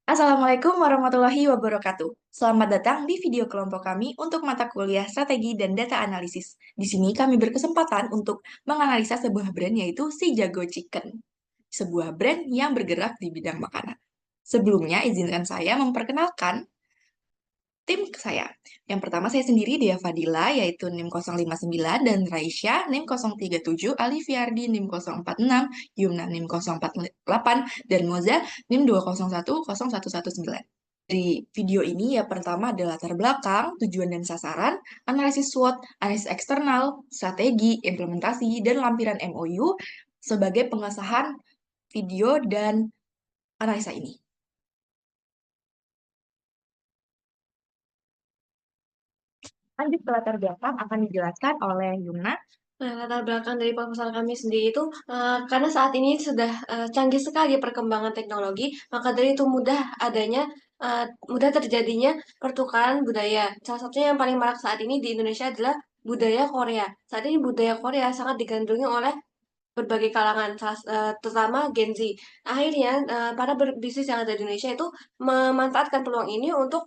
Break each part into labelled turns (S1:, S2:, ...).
S1: Assalamualaikum warahmatullahi wabarakatuh. Selamat datang di video kelompok kami untuk mata kuliah Strategi dan Data Analisis. Di sini kami berkesempatan untuk menganalisa sebuah brand yaitu si Jago Chicken, sebuah brand yang bergerak di bidang makanan. Sebelumnya, izinkan saya memperkenalkan tim saya. Yang pertama saya sendiri, Dea Fadila, yaitu NIM 059, dan Raisya, NIM 037, Ali Fiardi, NIM 046, Yumna, NIM 048, dan Moza, NIM 2010119. Di video ini ya pertama adalah latar belakang, tujuan dan sasaran, analisis SWOT, analisis eksternal, strategi, implementasi, dan lampiran MOU sebagai pengesahan video dan analisa ini. Lanjut ke latar belakang akan dijelaskan oleh Yumna.
S2: Nah, latar belakang dari proposal kami sendiri itu karena saat ini sudah canggih sekali perkembangan teknologi, maka dari itu mudah terjadinya pertukaran budaya. Salah satunya yang paling marak saat ini di Indonesia adalah budaya Korea. Saat ini budaya Korea sangat digandrungi oleh berbagai kalangan, terutama Gen Z. Akhirnya, para berbisnis yang ada di Indonesia itu memanfaatkan peluang ini untuk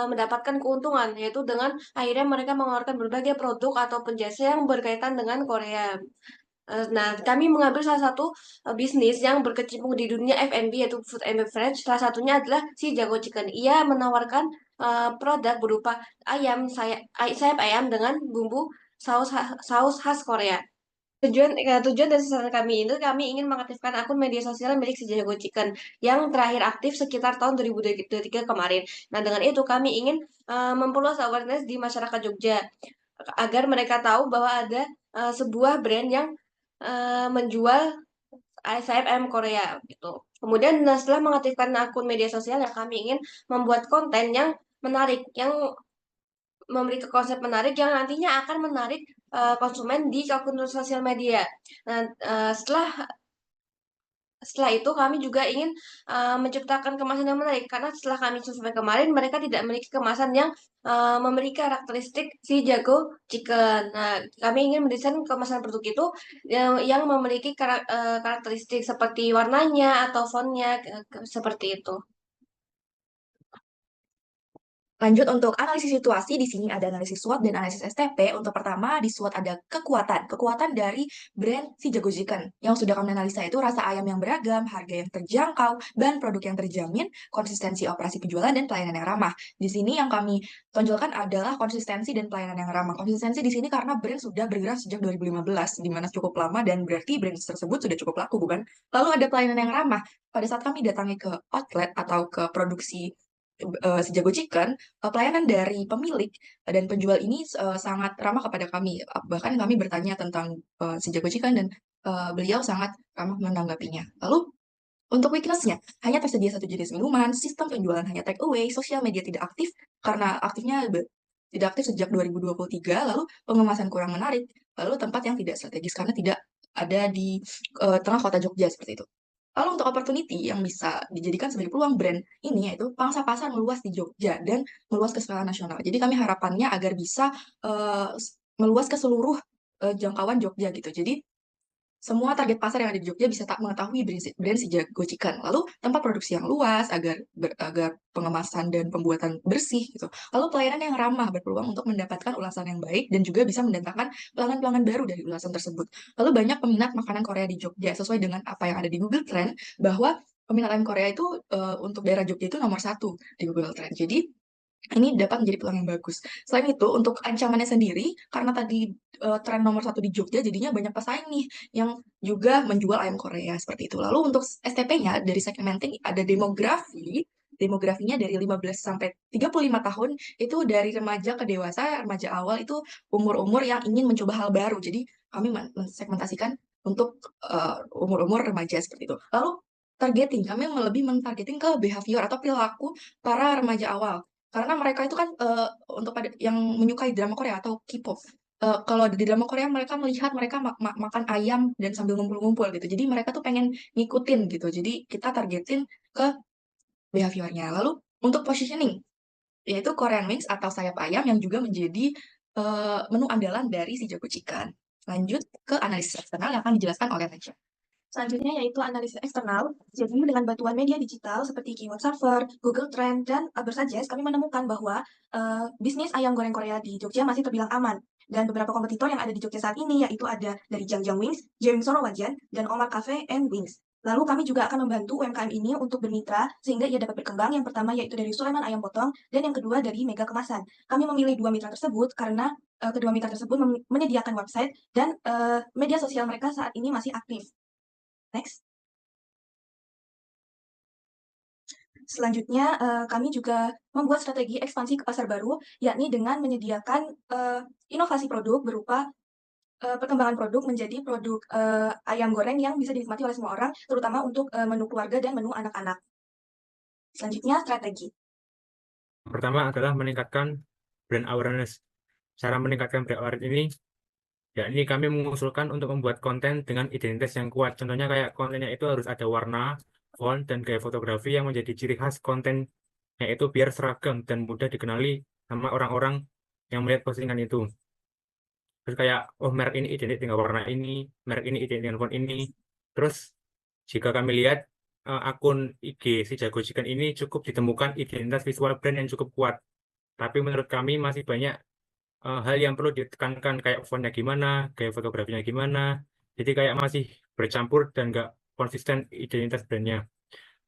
S2: mendapatkan keuntungan, yaitu dengan akhirnya mereka mengeluarkan berbagai produk ataupun jasa yang berkaitan dengan Korea. Nah, kami mengambil salah satu bisnis yang berkecimpung di dunia F&B, yaitu food and beverage. Salah satunya adalah si Jago Chicken. Ia menawarkan produk berupa sayap ayam dengan bumbu saus khas Korea. Tujuan dan sasaran kami itu kami ingin mengaktifkan akun media sosial milik si Jago Chicken yang terakhir aktif sekitar tahun 2023 kemarin. Nah, dengan itu kami ingin memperluas awareness di masyarakat Jogja agar mereka tahu bahwa ada sebuah brand yang menjual sayap ayam Korea gitu. Kemudian setelah mengaktifkan akun media sosial, ya kami ingin membuat konten yang menarik, yang memberi konsep menarik yang nantinya akan menarik konsumen di akun sosial media. Nah, setelah itu kami juga ingin menciptakan kemasan yang menarik karena setelah kami survei kemarin mereka tidak memiliki kemasan yang memiliki karakteristik si Jago Chicken. Nah, kami ingin mendesain kemasan produk itu yang memiliki karakteristik seperti warnanya atau fontnya seperti itu.
S1: Lanjut untuk analisis situasi, di sini ada analisis SWOT dan analisis STP. Untuk pertama, di SWOT ada kekuatan. Kekuatan dari brand si Jago Chicken. Yang sudah kami analisa itu rasa ayam yang beragam, harga yang terjangkau, bahan produk yang terjamin, konsistensi operasi penjualan, dan pelayanan yang ramah. Di sini yang kami tonjolkan adalah konsistensi dan pelayanan yang ramah. Konsistensi di sini karena brand sudah bergerak sejak 2015, di mana cukup lama dan berarti brand tersebut sudah cukup laku, bukan? Lalu ada pelayanan yang ramah. Pada saat kami datangi ke outlet atau ke produksi si Jago Chicken, pelayanan dari pemilik dan penjual ini sangat ramah kepada kami. Bahkan kami bertanya tentang si Jago Chicken dan beliau sangat ramah menanggapinya. Lalu untuk weakness-nya, hanya tersedia satu jenis minuman, sistem penjualan hanya take away, sosial media tidak aktif karena tidak aktif sejak 2023, lalu pengemasan kurang menarik, lalu tempat yang tidak strategis karena tidak ada di tengah kota Jogja seperti itu. Lalu untuk opportunity yang bisa dijadikan sebagai peluang brand ini yaitu pangsa pasar meluas di Jogja dan meluas ke skala nasional. Jadi kami harapannya agar bisa meluas ke seluruh jangkauan Jogja gitu. Jadi semua target pasar yang ada di Jogja bisa tak mengetahui brand si Jago Chicken. Lalu tempat produksi yang luas agar pengemasan dan pembuatan bersih gitu. Lalu pelayanan yang ramah berpeluang untuk mendapatkan ulasan yang baik dan juga bisa mendatangkan pelanggan-pelanggan baru dari ulasan tersebut. Lalu banyak peminat makanan Korea di Jogja sesuai dengan apa yang ada di Google Trend bahwa peminatan Korea itu untuk daerah Jogja itu nomor satu di Google Trend. Jadi ini dapat menjadi peluang yang bagus. Selain itu, untuk ancamannya sendiri, karena tadi tren nomor satu di Jogja, jadinya banyak pesaing nih yang juga menjual ayam Korea seperti itu. Lalu untuk STP-nya dari segmenting ada demografi, demografinya dari 15 sampai 35 tahun, itu dari remaja ke dewasa, remaja awal itu umur-umur yang ingin mencoba hal baru. Jadi kami mensegmentasikan untuk umur-umur remaja seperti itu. Lalu targeting, kami lebih mentargeting ke behavior atau perilaku para remaja awal karena mereka itu kan untuk pada yang menyukai drama Korea atau K-pop. Kalau di drama Korea mereka melihat mereka makan ayam dan sambil ngumpul-ngumpul gitu. Jadi mereka tuh pengen ngikutin gitu. Jadi kita targetin ke behaviornya. Lalu untuk positioning, yaitu Korean wings atau sayap ayam yang juga menjadi menu andalan dari si Jago Chicken. Lanjut ke analisis eksternal yang akan dijelaskan oleh Najwa. Selanjutnya yaitu analisis eksternal. Jadi dengan bantuan media digital seperti Keyword Server, Google Trend, dan Ubersuggest, kami menemukan bahwa bisnis ayam goreng Korea di Jogja masih terbilang aman. Dan beberapa kompetitor yang ada di Jogja saat ini yaitu ada dari Jangjang Wings, Jewing Sorowajan, dan Omar Cafe and Wings. Lalu kami juga akan membantu UMKM ini untuk bermitra sehingga ia dapat berkembang. Yang pertama yaitu dari Sulaiman Ayam Potong dan yang kedua dari Mega Kemasan. Kami memilih dua mitra tersebut karena kedua mitra tersebut menyediakan website dan media sosial mereka saat ini masih aktif. Next. Selanjutnya, kami juga membuat strategi ekspansi ke pasar baru, yakni dengan menyediakan inovasi produk berupa perkembangan produk menjadi produk ayam goreng yang bisa dinikmati oleh semua orang, terutama untuk menu keluarga dan menu anak-anak. Selanjutnya, strategi.
S3: Pertama adalah meningkatkan brand awareness. Cara meningkatkan brand awareness ini, yakni kami mengusulkan untuk membuat konten dengan identitas yang kuat. Contohnya kayak kontennya itu harus ada warna, font, dan gaya fotografi yang menjadi ciri khas kontennya itu biar seragam dan mudah dikenali sama orang-orang yang melihat postingan itu. Terus kayak, oh merek ini identik dengan warna ini, merek ini identik dengan font ini. Terus jika kami lihat akun IG si Jago Chicken ini cukup ditemukan identitas visual brand yang cukup kuat. Tapi menurut kami masih banyak hal yang perlu ditekankan kayak fontnya gimana, gaya fotografinya gimana. Jadi kayak masih bercampur dan nggak konsisten identitas brandnya.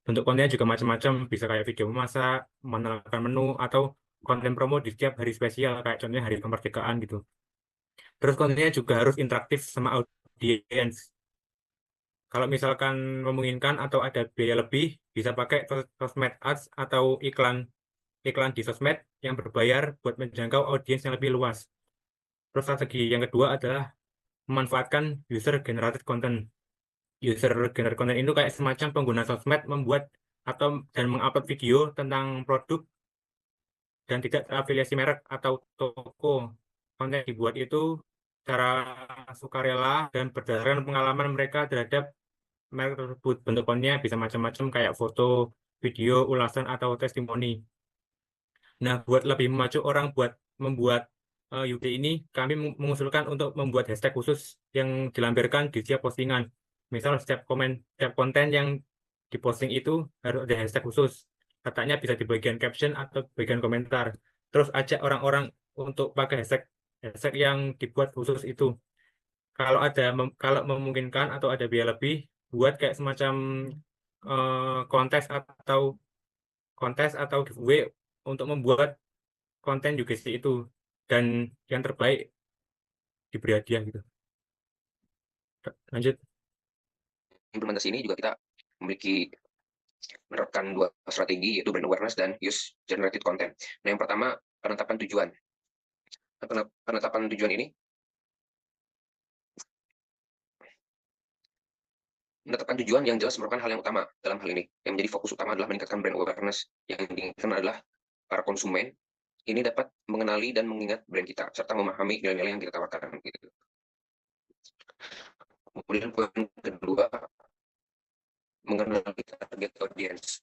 S3: Bentuk kontennya juga macam-macam, bisa kayak video memasak, menawarkan menu, atau konten promo di setiap hari spesial, kayak contohnya hari kemerdekaan gitu. Terus kontennya juga harus interaktif sama audiens. Kalau misalkan memungkinkan atau ada biaya lebih, bisa pakai sosmed ads atau iklan iklan di sosmed yang berbayar buat menjangkau audiens yang lebih luas. Terus strategi yang kedua adalah memanfaatkan user generated content. User generated content itu kayak semacam pengguna sosmed membuat atau dan mengupload video tentang produk dan tidak terafiliasi merek atau toko. Konten yang dibuat itu secara sukarela dan berdasarkan pengalaman mereka terhadap merek tersebut. Bentuk kontennya bisa macam-macam kayak foto, video, ulasan, atau testimoni. Nah, buat lebih memacu orang buat membuat UD ini, kami mengusulkan untuk membuat hashtag khusus yang dilampirkan di setiap postingan. Misal setiap konten yang diposting itu harus ada hashtag khusus. Letaknya bisa di bagian caption atau bagian komentar. Terus ajak orang-orang untuk pakai hashtag yang dibuat khusus itu. Kalau memungkinkan atau ada biaya lebih, buat kayak semacam kontes atau giveaway untuk membuat konten juga sih itu, dan yang terbaik diberi hadiah gitu. Lanjut.
S4: Implementasi ini juga kita menerapkan dua strategi, yaitu brand awareness dan use generated content. Nah, yang pertama, penetapan tujuan. Penetapan tujuan ini menetapkan tujuan yang jelas merupakan hal yang utama dalam hal ini. Yang menjadi fokus utama adalah meningkatkan brand awareness. Yang diinginkan adalah para konsumen ini dapat mengenali dan mengingat brand kita, serta memahami nilai-nilai yang kita tawarkan. Gitu. Kemudian poin kedua, mengenali target audience.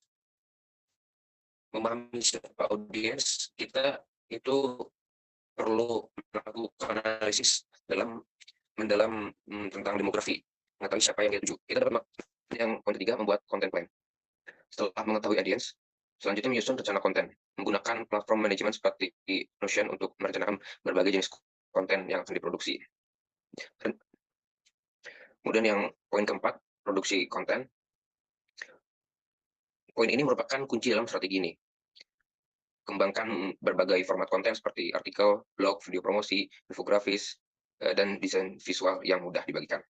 S4: Memahami siapa audiens kita itu perlu melakukan analisis mendalam tentang demografi, mengetahui siapa yang dia tuju. Kita dapat yang poin ketiga, membuat content plan. Setelah mengetahui audiens, selanjutnya menyusun rencana konten menggunakan platform manajemen seperti Notion untuk merencanakan berbagai jenis konten yang akan diproduksi. Kemudian yang poin keempat, produksi konten. Poin ini merupakan kunci dalam strategi ini. Kembangkan berbagai format konten seperti artikel, blog, video promosi, infografis, dan desain visual yang mudah dibagikan.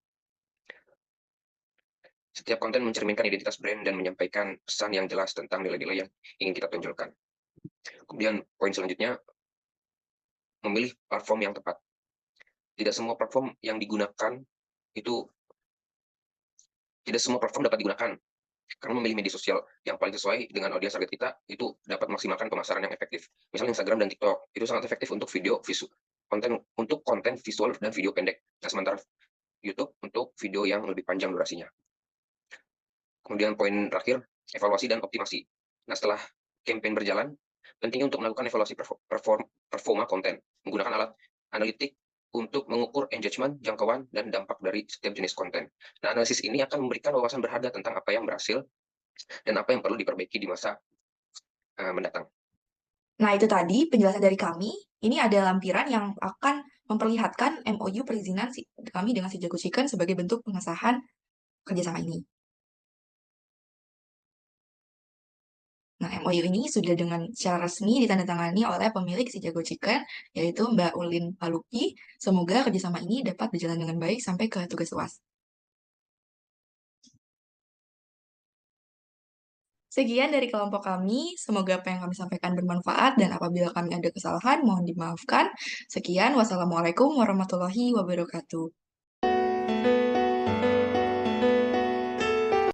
S4: Setiap konten mencerminkan identitas brand dan menyampaikan pesan yang jelas tentang nilai-nilai yang ingin kita tonjolkan. Kemudian poin selanjutnya, memilih platform yang tepat. Tidak semua platform dapat digunakan. Karena memilih media sosial yang paling sesuai dengan audiens target kita itu dapat maksimalkan pemasaran yang efektif. Misalnya Instagram dan TikTok itu sangat efektif untuk konten visual dan video pendek. Nah, sementara YouTube untuk video yang lebih panjang durasinya. Kemudian poin terakhir, evaluasi dan optimasi. Nah, setelah campaign berjalan, pentingnya untuk melakukan evaluasi performa konten menggunakan alat analitik untuk mengukur engagement, jangkauan, dan dampak dari setiap jenis konten. Nah, analisis ini akan memberikan wawasan berharga tentang apa yang berhasil dan apa yang perlu diperbaiki di masa mendatang.
S1: Nah, itu tadi penjelasan dari kami. Ini ada lampiran yang akan memperlihatkan MOU perizinan kami dengan si Jago Chicken sebagai bentuk pengesahan kerjasama ini. Nah, MOU ini sudah dengan secara resmi ditandatangani oleh pemilik si Jago Chicken, yaitu Mbak Ulin Palupi. Semoga kerjasama ini dapat berjalan dengan baik sampai ke tugas UAS. Sekian dari kelompok kami. Semoga apa yang kami sampaikan bermanfaat dan apabila kami ada kesalahan, mohon dimaafkan. Sekian, wassalamualaikum warahmatullahi wabarakatuh.